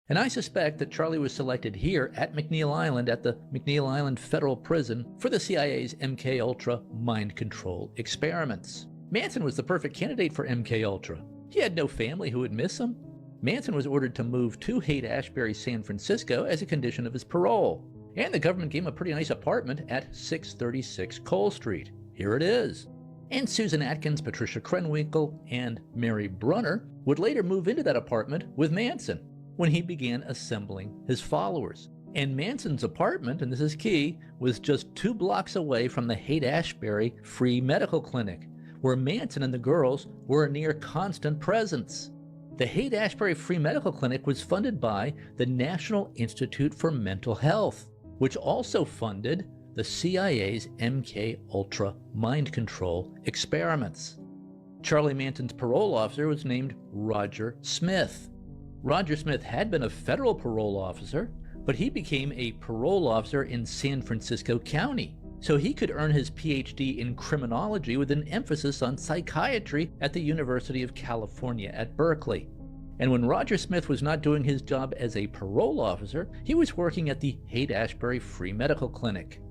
And I suspect that Charlie was selected here at McNeil Island at the McNeil Island Federal Prison for the CIA's MK-Ultra mind control experiments. Manson was the perfect candidate for MK-Ultra. He had no family who would miss him. Manson was ordered to move to Haight-Ashbury, San Francisco as a condition of his parole. And the government gave him a pretty nice apartment at 636 Cole Street. Here it is. And Susan Atkins, Patricia Krenwinkel, and Mary Brunner would later move into that apartment with Manson when he began assembling his followers. And Manson's apartment, and this is key, was just 2 blocks away from the Haight-Ashbury Free Medical Clinic, where Manson and the girls were a near constant presence. The Haight-Ashbury Free Medical Clinic was funded by the National Institute for Mental Health, which also funded the CIA's MK-Ultra mind control experiments. Charlie Manson's parole officer was named Roger Smith. Roger Smith had been a federal parole officer, but he became a parole officer in San Francisco County, so he could earn his PhD in criminology with an emphasis on psychiatry at the University of California at Berkeley. And when Roger Smith was not doing his job as a parole officer, he was working at the Haight-Ashbury Free Medical Clinic.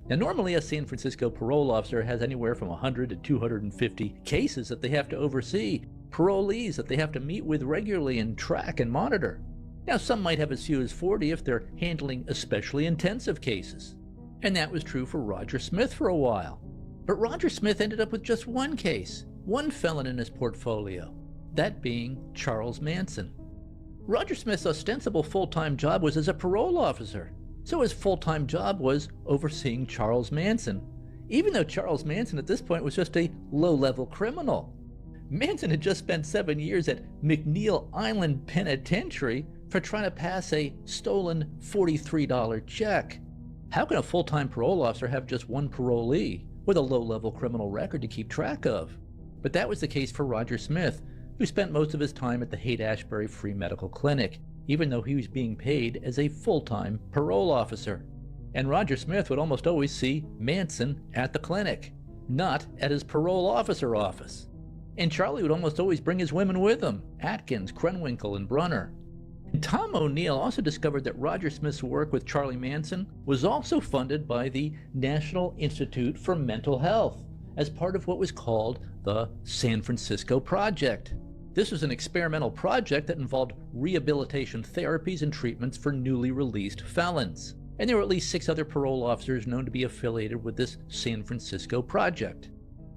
Now, normally a San Francisco parole officer has anywhere from 100 to 250 cases that they have to oversee, parolees that they have to meet with regularly and track and monitor. Now, some might have as few as 40 if they're handling especially intensive cases. And that was true for Roger Smith for a while. But Roger Smith ended up with just one case, one felon in his portfolio, that being Charles Manson. Roger Smith's ostensible full-time job was as a parole officer, so his full-time job was overseeing Charles Manson, even though Charles Manson at this point was just a low-level criminal. Manson had just spent 7 years at McNeil Island Penitentiary for trying to pass a stolen $43 check. How can a full-time parole officer have just one parolee with a low-level criminal record to keep track of? But that was the case for Roger Smith, who spent most of his time at the Haight-Ashbury Free Medical Clinic, even though he was being paid as a full-time parole officer. And Roger Smith would almost always see Manson at the clinic, not at his parole officer office. And Charlie would almost always bring his women with him, Atkins, Krenwinkel, and Brunner. And Tom O'Neill also discovered that Roger Smith's work with Charlie Manson was also funded by the National Institute for Mental Health as part of what was called the San Francisco Project. This was an experimental project that involved rehabilitation therapies and treatments for newly released felons. And there were at least 6 other parole officers known to be affiliated with this San Francisco project.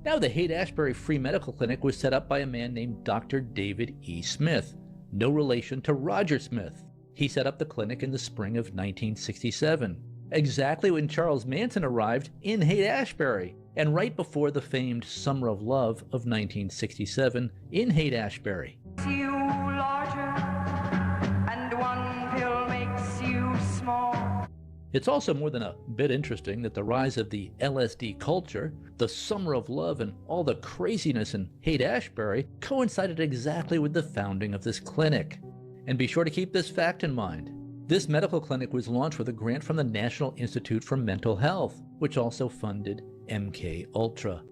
Now, the Haight-Ashbury Free Medical Clinic was set up by a man named Dr. David E. Smith, no relation to Roger Smith. He set up the clinic in the spring of 1967, exactly when Charles Manson arrived in Haight-Ashbury, and right before the famed Summer of Love of 1967 in Haight-Ashbury. You larger, and one pill makes you small. It's also more than a bit interesting that the rise of the LSD culture, the Summer of Love, and all the craziness in Haight-Ashbury coincided exactly with the founding of this clinic. And be sure to keep this fact in mind. This medical clinic was launched with a grant from the National Institute for Mental Health, which also funded MK-Ultra.